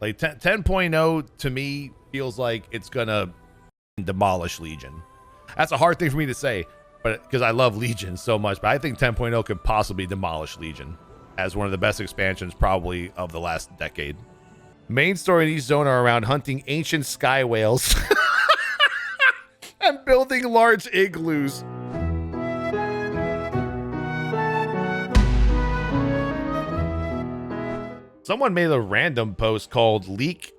Like 10.0 to me feels like it's gonna demolish Legion. That's a hard thing for me to say, but because I love Legion so much, but I think 10.0 could possibly demolish Legion as one of the best expansions probably of the last decade. Main story in each zone are around hunting ancient sky whales and building large igloos. Someone made a random post called Leak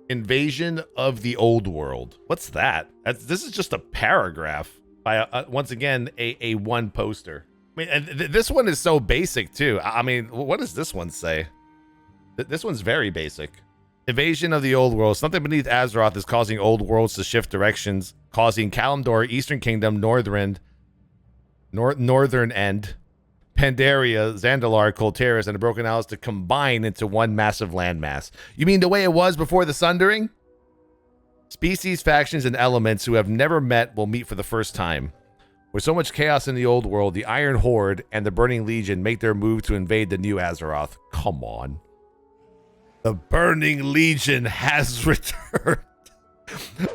Invasion of the Old World. What's that? This is just a paragraph by, once again, a one poster. I mean, and this one is so basic, too. I mean, what does this one say? This one's very basic. Invasion of the Old World. Something beneath Azeroth is causing old worlds to shift directions, causing Kalimdor, Eastern Kingdom, Northern End, Pandaria, Zandalar, Colteris, and the Broken Isles to combine into one massive landmass. You mean the way it was before the Sundering? Species, factions, and elements who have never met will meet for the first time. With so much chaos in the old world, the Iron Horde and the Burning Legion make their move to invade the new Azeroth. Come on. The Burning Legion has returned.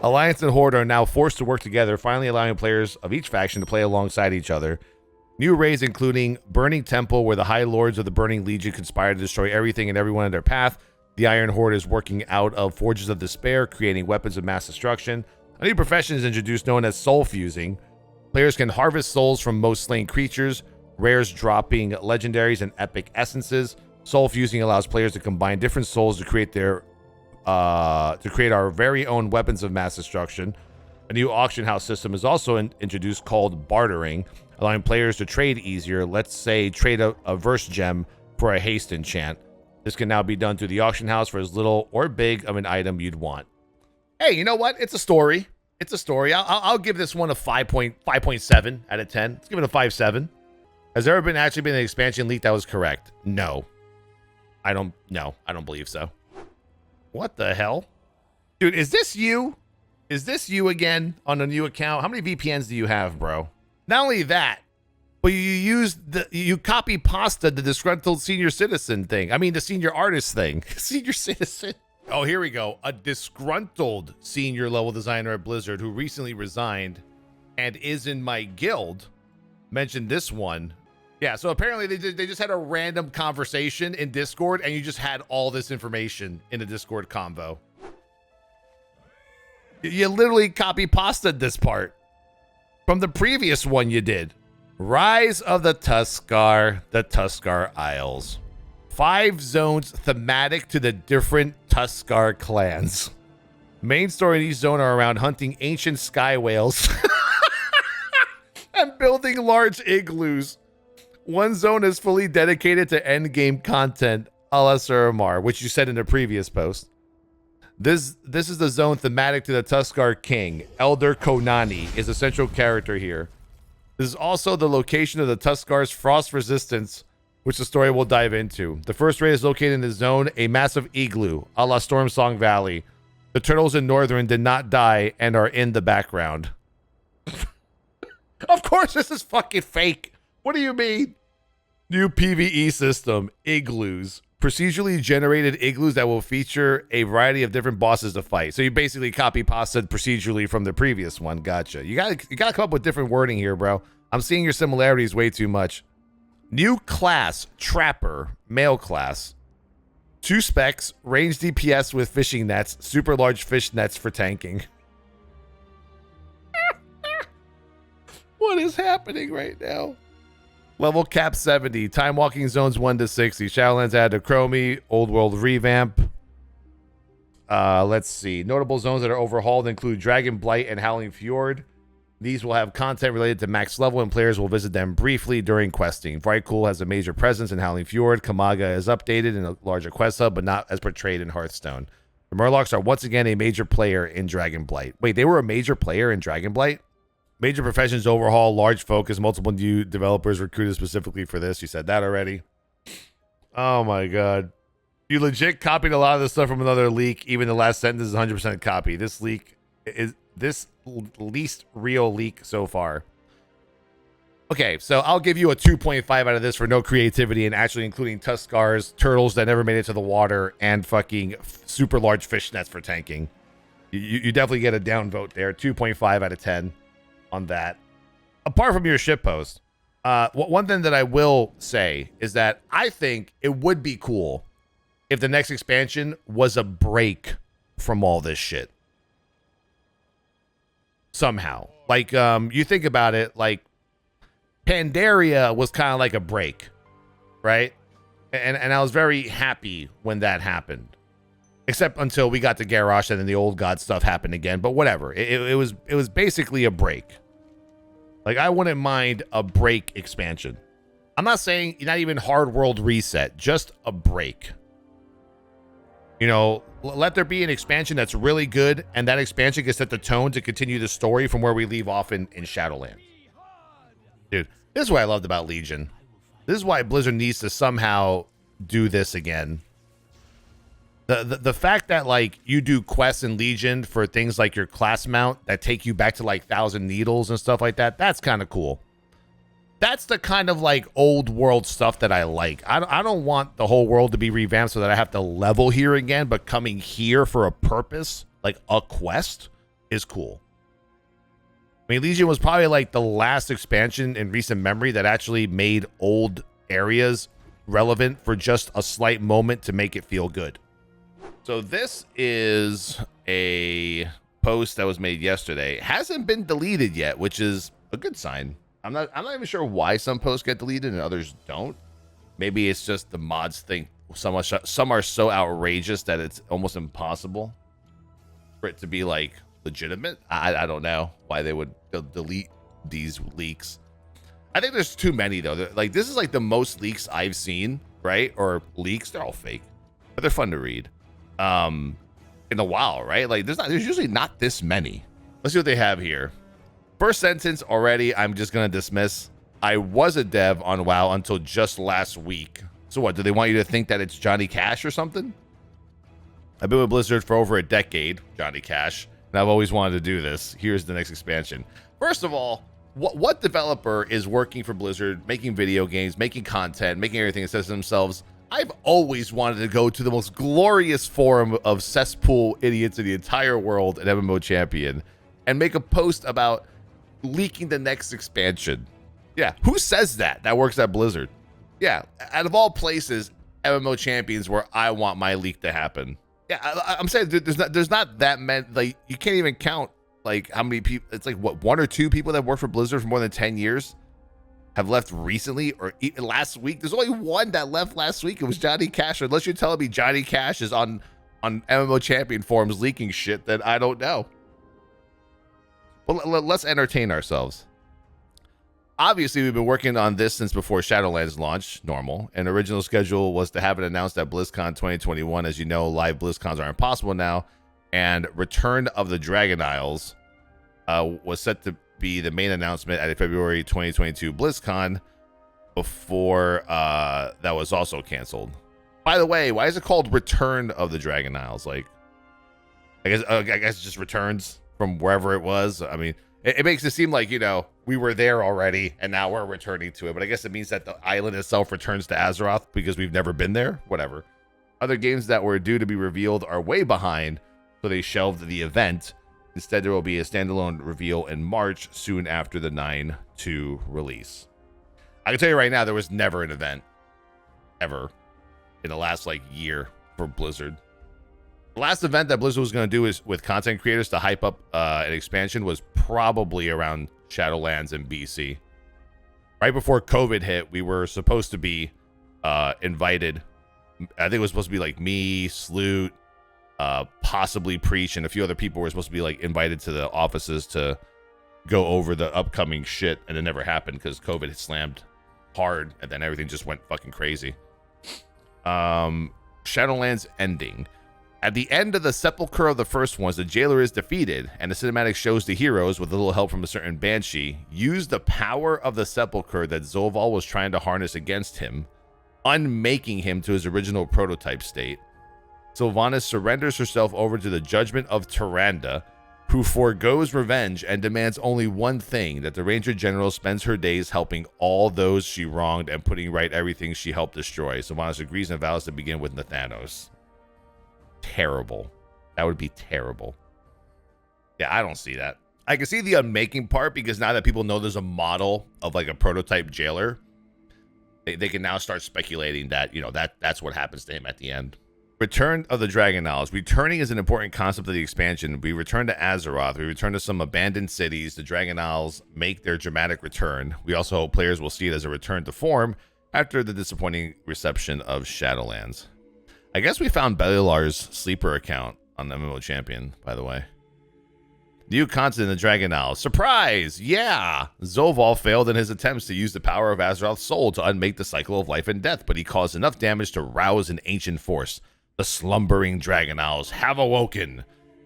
Alliance and Horde are now forced to work together, finally allowing players of each faction to play alongside each other. New raids including Burning Temple, where the High Lords of the Burning Legion conspire to destroy everything and everyone in their path. The Iron Horde is working out of Forges of Despair, creating weapons of mass destruction. A new profession is introduced known as soul fusing. Players can harvest souls from most slain creatures, rares dropping legendaries and epic essences. Soul fusing allows players to combine different souls to create our very own weapons of mass destruction. A new auction house system is also introduced called bartering, allowing players to trade easier. Let's say trade a verse gem for a haste enchant. This can now be done through the auction house for as little or big of an item you'd want. Hey, you know what? It's a story. It's a story. I'll give this one a 5.7 out of 10. Let's give it a 5.7. Has there been an expansion leak that was correct? No. I don't believe so. What the hell? Dude, is this you? Is this you again on a new account? How many VPNs do you have, bro? Not only that, but you copy pasta the disgruntled senior citizen thing. I mean, the senior artist thing. Senior citizen. Oh, here we go. A disgruntled senior level designer at Blizzard who recently resigned and is in my guild mentioned this one. Yeah, so apparently they just had a random conversation in Discord and you just had all this information in a Discord convo. You literally copy pasted this part from the previous one you did. Rise of the Tuskar Isles. 5 zones thematic to the different Tuskar clans. Main story in each zone are around hunting ancient sky whales and building large igloos. One zone is fully dedicated to endgame content, a la Suramar, which you said in the previous post. This is the zone thematic to the Tuskar King. Elder Konani is a central character here. This is also the location of the Tuskar's frost resistance, which the story will dive into. The first raid is located in the zone, a massive igloo, a la Stormsong Valley. The turtles in Northern did not die and are in the background. Of course this is fucking fake. What do you mean? New PvE system, igloos. Procedurally generated igloos that will feature a variety of different bosses to fight. So you basically copy pasted procedurally from the previous one. Gotcha. You gotta come up with different wording here, bro. I'm seeing your similarities way too much. New class, Trapper, male class. 2 specs, range DPS with fishing nets, super large fish nets for tanking. What is happening right now? Level cap 70, time walking zones 1 to 60. Shadowlands added to Chromie, Old World revamp. Let's see. Notable zones that are overhauled include Dragon Blight and Howling Fjord. These will have content related to max level, and players will visit them briefly during questing. Vrykul has a major presence in Howling Fjord. Kamaga is updated in a larger quest hub, but not as portrayed in Hearthstone. The Murlocs are once again a major player in Dragon Blight. Wait, they were a major player in Dragon Blight? Major professions overhaul, large focus, multiple new developers recruited specifically for this. You said that already. Oh my god. You legit copied a lot of this stuff from another leak. Even the last sentence is 100% copy. This leak is this least real leak so far. Okay, so I'll give you a 2.5 out of this for no creativity and actually including Tuskars, turtles that never made it to the water, and fucking super large fish nets for tanking. You definitely get a down vote there. 2.5 out of 10 on that. Apart from your shitpost, one thing that I will say is that I think it would be cool if the next expansion was a break from all this shit. Somehow. Like, you think about it, like, Pandaria was kind of like a break, right? And I was very happy when that happened. Except until we got to Garrosh and then the old god stuff happened again. But whatever. It was basically a break. Like, I wouldn't mind a break expansion. I'm not saying not even hard world reset, just a break. You know, let there be an expansion that's really good, and that expansion can set the tone to continue the story from where we leave off in Shadowlands. Dude, this is what I loved about Legion. This is why Blizzard needs to somehow do this again. The fact that, like, you do quests in Legion for things like your class mount that take you back to, like, Thousand Needles and stuff like that, that's kind of cool. That's the kind of, like, old world stuff that I like. I don't want the whole world to be revamped so that I have to level here again, but coming here for a purpose, like a quest, is cool. I mean, Legion was probably, like, the last expansion in recent memory that actually made old areas relevant for just a slight moment to make it feel good. So this is a post that was made yesterday. It hasn't been deleted yet, which is a good sign. I'm not even sure why some posts get deleted and others don't. Maybe it's just the mods think some are so outrageous that it's almost impossible for it to be, like, legitimate. I don't know why they would delete these leaks. I think there's too many though. Like, this is like the most leaks I've seen, right? Or leaks, they're all fake, but they're fun to read. In a while, right? Like, there's usually not this many. Let's see what they have here. First sentence already, I'm just gonna dismiss. I was a dev on WoW until just last week. So what, do they want you to think that it's Johnny Cash or something? I've been with Blizzard for over a decade, Johnny Cash, and I've always wanted to do this. Here's the next expansion. First of all, what developer is working for Blizzard, making video games, making content, making everything that says to themselves, I've always wanted to go to the most glorious forum of cesspool idiots in the entire world, an MMO champion, and make a post about leaking the next expansion. Yeah, who says that? That works at Blizzard. Yeah, out of all places, MMO champions where I want my leak to happen. Yeah, I'm saying there's not that many. Like, you can't even count, like, how many people. It's like, what, 1 or 2 people that work for Blizzard for more than 10 years have left recently or last week. There's only one that left last week. It was Johnny Cash. Unless you're telling me Johnny Cash is on MMO champion forums leaking shit, then I don't know. Well, let's entertain ourselves. Obviously, we've been working on this since before Shadowlands launch, normal. An original schedule was to have it announced at BlizzCon 2021. As you know, live BlizzCons are impossible now. And Return of the Dragon Isles was set to be the main announcement at a February 2022 BlizzCon before that was also canceled. By the way, why is it called Return of the Dragon Isles? Like, I guess it just returns from wherever it was. I mean, it makes it seem like, you know, we were there already and now we're returning to it. But I guess it means that the island itself returns to Azeroth because we've never been there. Whatever. Other games that were due to be revealed are way behind, so they shelved the event. Instead, there will be a standalone reveal in March, soon after the 9/2 release. I can tell you right now, there was never an event ever in the last, like, year for Blizzard. The last event that Blizzard was going to do is with content creators to hype up an expansion was probably around Shadowlands and BC. Right before COVID hit, we were supposed to be invited. I think it was supposed to be like me, Sloot, possibly Preach, and a few other people were supposed to be like invited to the offices to go over the upcoming shit, and it never happened because COVID had slammed hard, and then everything just went fucking crazy. Shadowlands ending. At the end of the Sepulchre of the first ones, the Jailer is defeated, and the cinematic shows the heroes, with a little help from a certain Banshee, use the power of the Sepulchre that Zoval was trying to harness against him, unmaking him to his original prototype state. Sylvanas surrenders herself over to the judgment of Tyrande, who forgoes revenge and demands only one thing, that the Ranger General spends her days helping all those she wronged and putting right everything she helped destroy. Sylvanas agrees and vows to begin with Nathanos. Terrible. That would be terrible. Yeah, I don't see that. I can see the unmaking part, because now that people know there's a model of like a prototype jailer, they can now start speculating that, you know, that's what happens to him at the end. Return of the Dragon Isles. Returning is an important concept of the expansion. We return to Azeroth. We return to some abandoned cities. The Dragon Isles make their dramatic return. We also hope players will see it as a return to form after the disappointing reception of Shadowlands. I guess we found Belilar's sleeper account on the MMO Champion, by the way. New content in the Dragon Isles. Surprise! Yeah! Zoval failed in his attempts to use the power of Azeroth's soul to unmake the cycle of life and death, but he caused enough damage to rouse an ancient force. The slumbering Dragon Isles have awoken.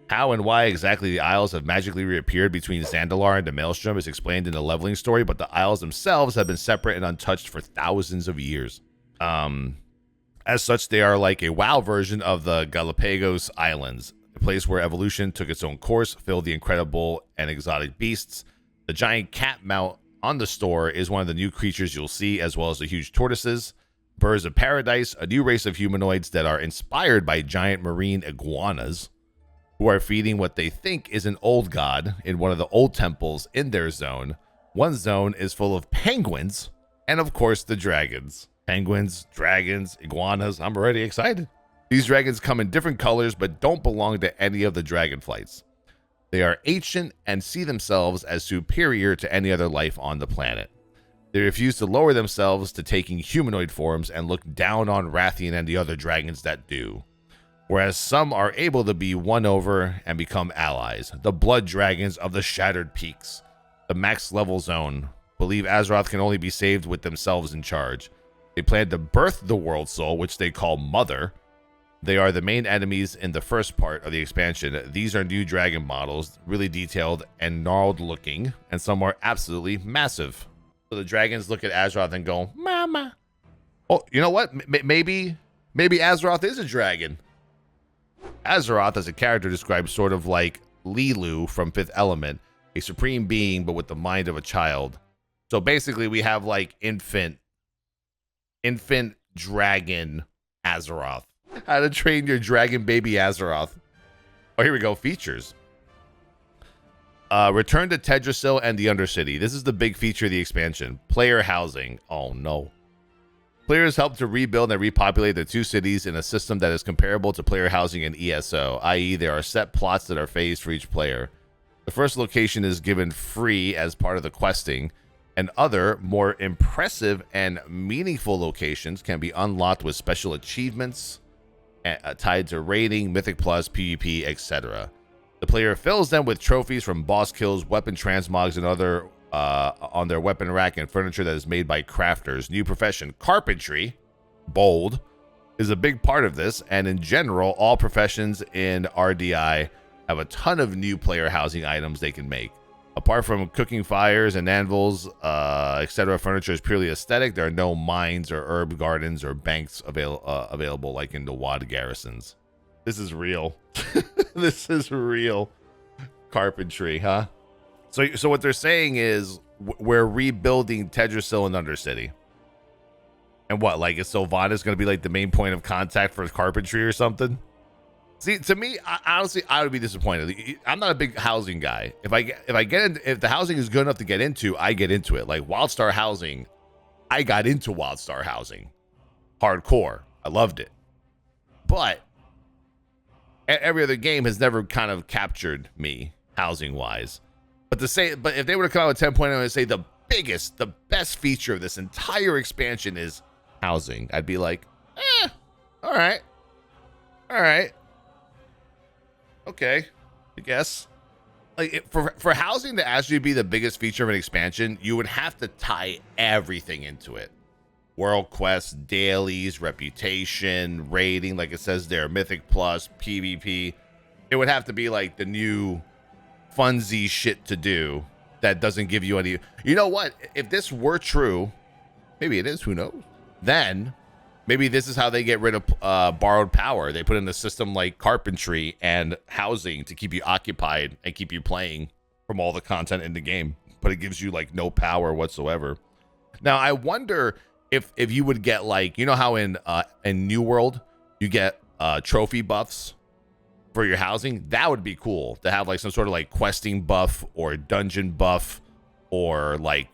How and why exactly the Isles have magically reappeared between Zandalar and the Maelstrom is explained in the leveling story, but the Isles themselves have been separate and untouched for thousands of years. As such, they are like a WoW version of the Galapagos Islands, a place where evolution took its own course, filled the incredible and exotic beasts. The giant cat mount on the store is one of the new creatures you'll see, as well as the huge tortoises. Birds of Paradise, a new race of humanoids that are inspired by giant marine iguanas, who are feeding what they think is an old god in one of the old temples in their zone. One zone is full of penguins, and of course the dragons. Penguins, dragons, iguanas, I'm already excited. These dragons come in different colors, but don't belong to any of the dragon flights. They are ancient and see themselves as superior to any other life on the planet. They refuse to lower themselves to taking humanoid forms and look down on Rathian and the other dragons that do. Whereas some are able to be won over and become allies. The blood dragons of the Shattered Peaks. The max level zone believe Azeroth can only be saved with themselves in charge. They plan to birth the World Soul, which they call Mother. They are the main enemies in the first part of the expansion. These are new dragon models, really detailed and gnarled looking, and some are absolutely massive. So the dragons look at Azeroth and go, Mama. Oh, you know what? Maybe Azeroth is a dragon. Azeroth as a character described sort of like Lilu from Fifth Element, a supreme being but with the mind of a child. So basically we have like infant dragon Azeroth. How to train your dragon baby Azeroth. Oh, here we go. Features. Return to Tedrasil and the Undercity. This is the big feature of the expansion. Player housing. Oh, no. Players help to rebuild and repopulate the two cities in a system that is comparable to player housing in ESO, i.e. there are set plots that are phased for each player. The first location is given free as part of the questing, and other, more impressive and meaningful locations can be unlocked with special achievements tied to raiding, Mythic Plus, PvP, etc. The player fills them with trophies from boss kills, weapon transmogs, and other on their weapon rack and furniture that is made by crafters. New profession, carpentry, bold, is a big part of this, and in general, all professions in RDI have a ton of new player housing items they can make. Apart from cooking fires and anvils, etc., furniture is purely aesthetic. There are no mines or herb gardens or banks available like in the WoD garrisons. This is real. This is real carpentry, huh? So what they're saying is we're rebuilding Tedrasil and Undercity. And what, like, is Sylvanas going to be like the main point of contact for carpentry or something? See, to me, honestly, I would be disappointed. I'm not a big housing guy. If the housing is good enough to get into, I get into it. Like WildStar housing, I got into WildStar housing, hardcore. I loved it, but every other game has never kind of captured me housing wise. But if they were to come out with 10.0 and say the best feature of this entire expansion is housing, I'd be like, all right. Okay, I guess. Like for housing to actually be the biggest feature of an expansion, you would have to tie everything into it. World quests, dailies, reputation, rating, like it says there, Mythic Plus, PvP. It would have to be like the new funsy shit to do that doesn't give you any. You know what? If this were true, maybe it is, who knows? Then Maybe this is how they get rid of borrowed power. They put in a system like carpentry and housing to keep you occupied and keep you playing from all the content in the game, but it gives you like no power whatsoever. Now, I wonder if you would get like, you know how in New World you get trophy buffs for your housing? That would be cool to have like some sort of like questing buff or dungeon buff or like,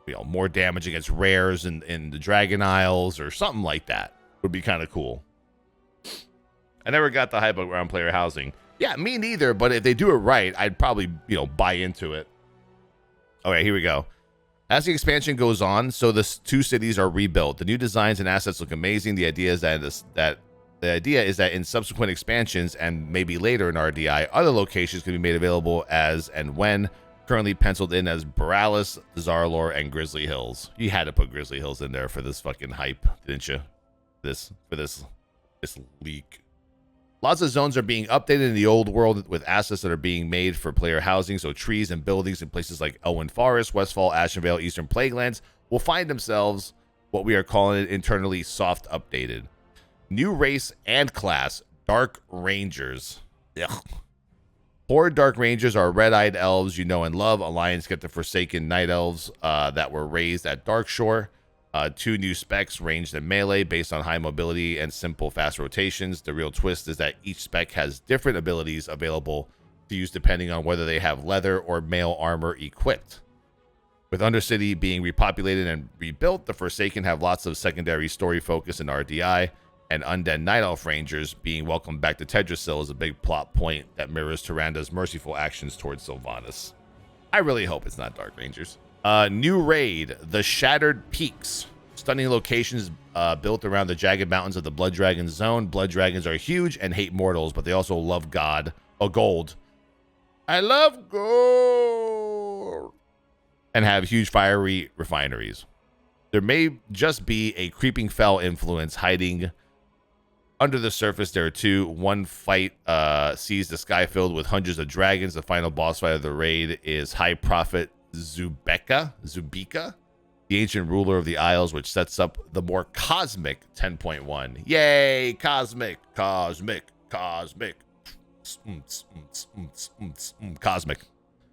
you know, more damage against rares in the Dragon Isles or something like that. Would be kind of cool. I never got the hype around player housing. Yeah, me neither, but if they do it right, I'd probably, you know, buy into it. Okay, here we go. As the expansion goes on, so the two cities are rebuilt. The new designs and assets look amazing. The idea is that in subsequent expansions and maybe later in RDI, other locations can be made available as and when currently penciled in as Borealis, Zarlor, and Grizzly Hills. You had to put Grizzly Hills in there for this fucking hype, didn't you? This leak. Lots of zones are being updated in the old world with assets that are being made for player housing. So trees and buildings in places like Elwyn Forest, Westfall, Ashenvale, Eastern Plaguelands will find themselves what we are calling it internally soft updated. New race and class, Dark Rangers. Ugh. Horde Dark Rangers are red-eyed elves you know and love. Alliance get the Forsaken Night Elves that were raised at Darkshore. Two new specs ranged in melee based on high mobility and simple fast rotations. The real twist is that each spec has different abilities available to use depending on whether they have leather or mail armor equipped. With Undercity being repopulated and rebuilt, the Forsaken have lots of secondary story focus in RDI, and Undead Night Elf Rangers being welcomed back to Tedrasil is a big plot point that mirrors Tyranda's merciful actions towards Sylvanas. I really hope it's not Dark Rangers. New raid, the Shattered Peaks. Stunning locations built around the jagged mountains of the Blood Dragon zone. Blood dragons are huge and hate mortals, but they also love gold. I love gold. And have huge fiery refineries. There may just be a creeping fell influence hiding under the surface. There are two. One fight sees the sky filled with hundreds of dragons. The final boss fight of the raid is High Prophet Zubika, the ancient ruler of the Isles, which sets up the more cosmic 10.1. Yay, cosmic. Cosmic.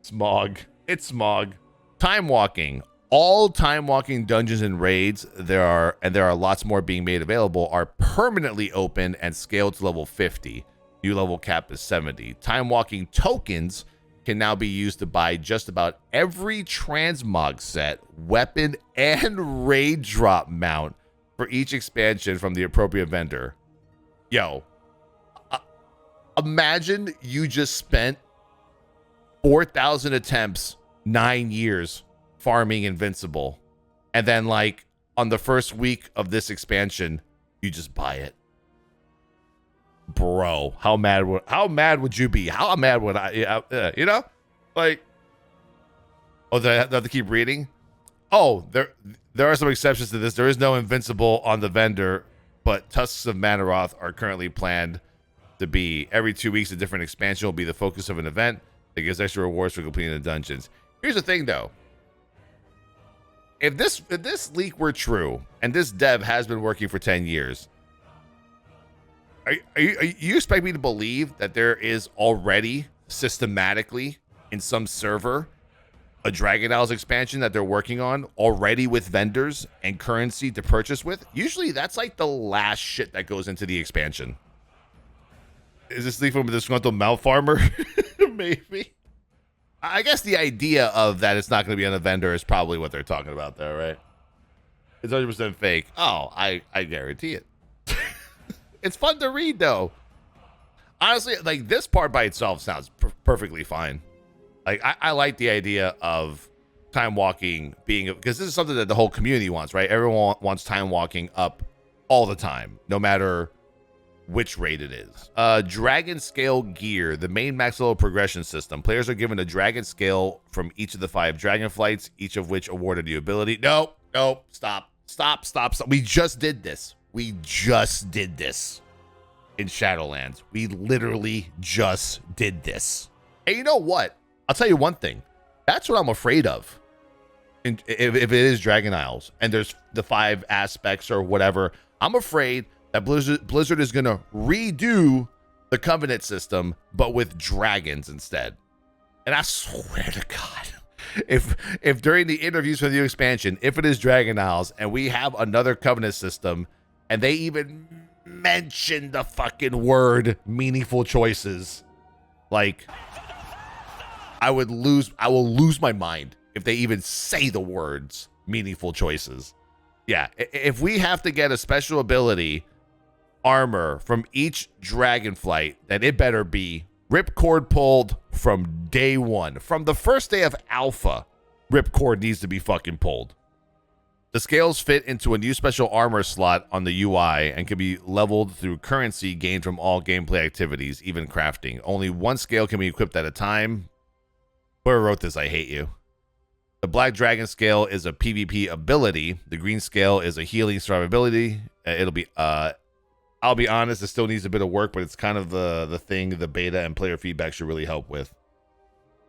Smog. It's smog. Time walking. All time walking dungeons and raids there are lots more being made available are permanently open and scaled to level 50. New level cap is 70. Time walking tokens can now be used to buy just about every transmog set, weapon, and raid drop mount for each expansion from the appropriate vendor. Yo, imagine you just spent 4,000 attempts, 9 years farming Invincible, and then like on the first week of this expansion, you just buy it. Bro, how mad would you be? How mad would I? You know, like, oh, do I have to keep reading? Oh, there are some exceptions to this. There is no Invincible on the vendor, but Tusks of Manaroth are currently planned to be every 2 weeks. A different expansion will be the focus of an event that gives extra rewards for completing the dungeons. Here's the thing, though. If this leak were true, and this dev has been working for 10 years. You expect me to believe that there is already systematically in some server a Dragon Isles expansion that they're working on already with vendors and currency to purchase with? Usually that's like the last shit that goes into the expansion. Is this leak from a disgruntled mouth farmer? Maybe. I guess the idea of that it's not going to be on a vendor is probably what they're talking about there, right? It's 100% fake. Oh, I guarantee it. It's fun to read, though. Honestly, like, this part by itself sounds perfectly fine. Like, I like the idea of time walking being, because this is something that the whole community wants, right? Everyone wants time walking up all the time, no matter which raid it is. Dragon scale gear, the main max level progression system. Players are given a dragon scale from each of the 5 dragon flights, each of which awarded the ability. Nope, stop. We just did this. We just did this in Shadowlands. We literally just did this. And you know what? I'll tell you one thing. That's what I'm afraid of. if it is Dragon Isles and there's the 5 aspects or whatever, I'm afraid that Blizzard is going to redo the Covenant system, but with dragons instead. And I swear to God, if during the interviews for the new expansion, if it is Dragon Isles and we have another Covenant system and they even mention the fucking word meaningful choices, like I will lose my mind if they even say the words meaningful choices. Yeah, if we have to get a special ability armor from each Dragonflight, then it better be ripcord pulled from day one. From the first day of alpha, ripcord needs to be fucking pulled. The scales fit into a new special armor slot on the UI and can be leveled through currency gained from all gameplay activities, even crafting. Only one scale can be equipped at a time. Whoever wrote this, I hate you. The Black Dragon scale is a PvP ability. The green scale is a healing survivability. It'll be I'll be honest, it still needs a bit of work, but it's kind of the thing the beta and player feedback should really help with.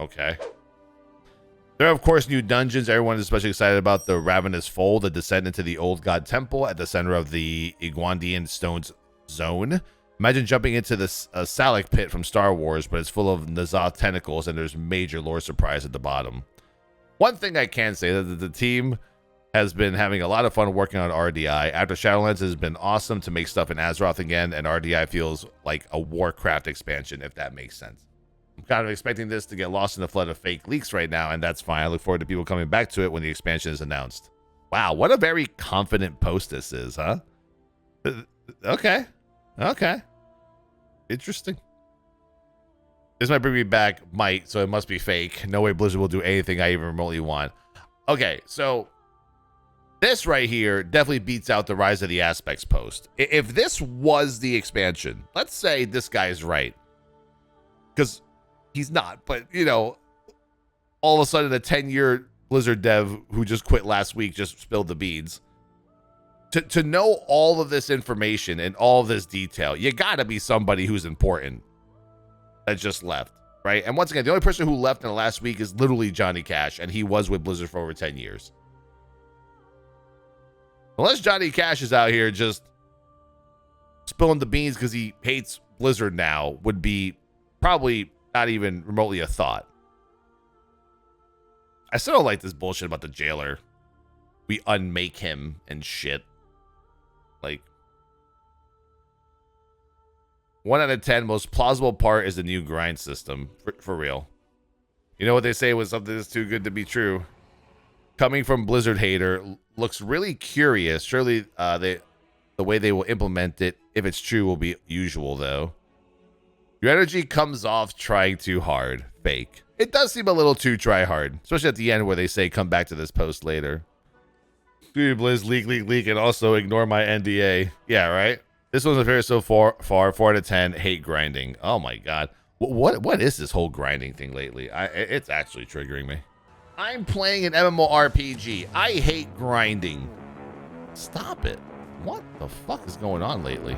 Okay. There are, of course, new dungeons. Everyone is especially excited about the Ravenous Fold, the descent into the Old God Temple at the center of the Iguandian Stones zone. Imagine jumping into this Salak pit from Star Wars, but it's full of N'Zoth tentacles, and there's major lore surprise at the bottom. One thing I can say that the team has been having a lot of fun working on RDI. After Shadowlands, it has been awesome to make stuff in Azeroth again, and RDI feels like a Warcraft expansion, if that makes sense. I'm kind of expecting this to get lost in a flood of fake leaks right now, and that's fine. I look forward to people coming back to it when the expansion is announced. Wow, what a very confident post this is, huh? Okay. Interesting. This might bring me back, so it must be fake. No way Blizzard will do anything I even remotely want. Okay, so this right here definitely beats out the Rise of the Aspects post. If this was the expansion, let's say this guy's right, because he's not, but you know, all of a sudden a 10-year Blizzard dev who just quit last week just spilled the beans. To know all of this information and all of this detail, you gotta be somebody who's important that just left, right? And once again, the only person who left in the last week is literally Johnny Cash, and he was with Blizzard for over 10 years. Unless Johnny Cash is out here just spilling the beans because he hates Blizzard now, would be probably not even remotely a thought. I still don't like this bullshit about the jailer. We unmake him and shit. Like, 1 out of 10, most plausible part is the new grind system. For real. You know what they say when something is too good to be true? Coming from Blizzard hater, looks really curious. Surely the way they will implement it, if it's true, will be usual, though. Your energy comes off trying too hard. Fake. It does seem a little too try hard, especially at the end where they say come back to this post later. Dude, Blizz, leak, and also ignore my NDA. Yeah, right? This one's a fair so far. 4 out of 10. Hate grinding. Oh my god. What is this whole grinding thing lately? It's actually triggering me. I'm playing an MMORPG. I hate grinding. Stop it. What the fuck is going on lately?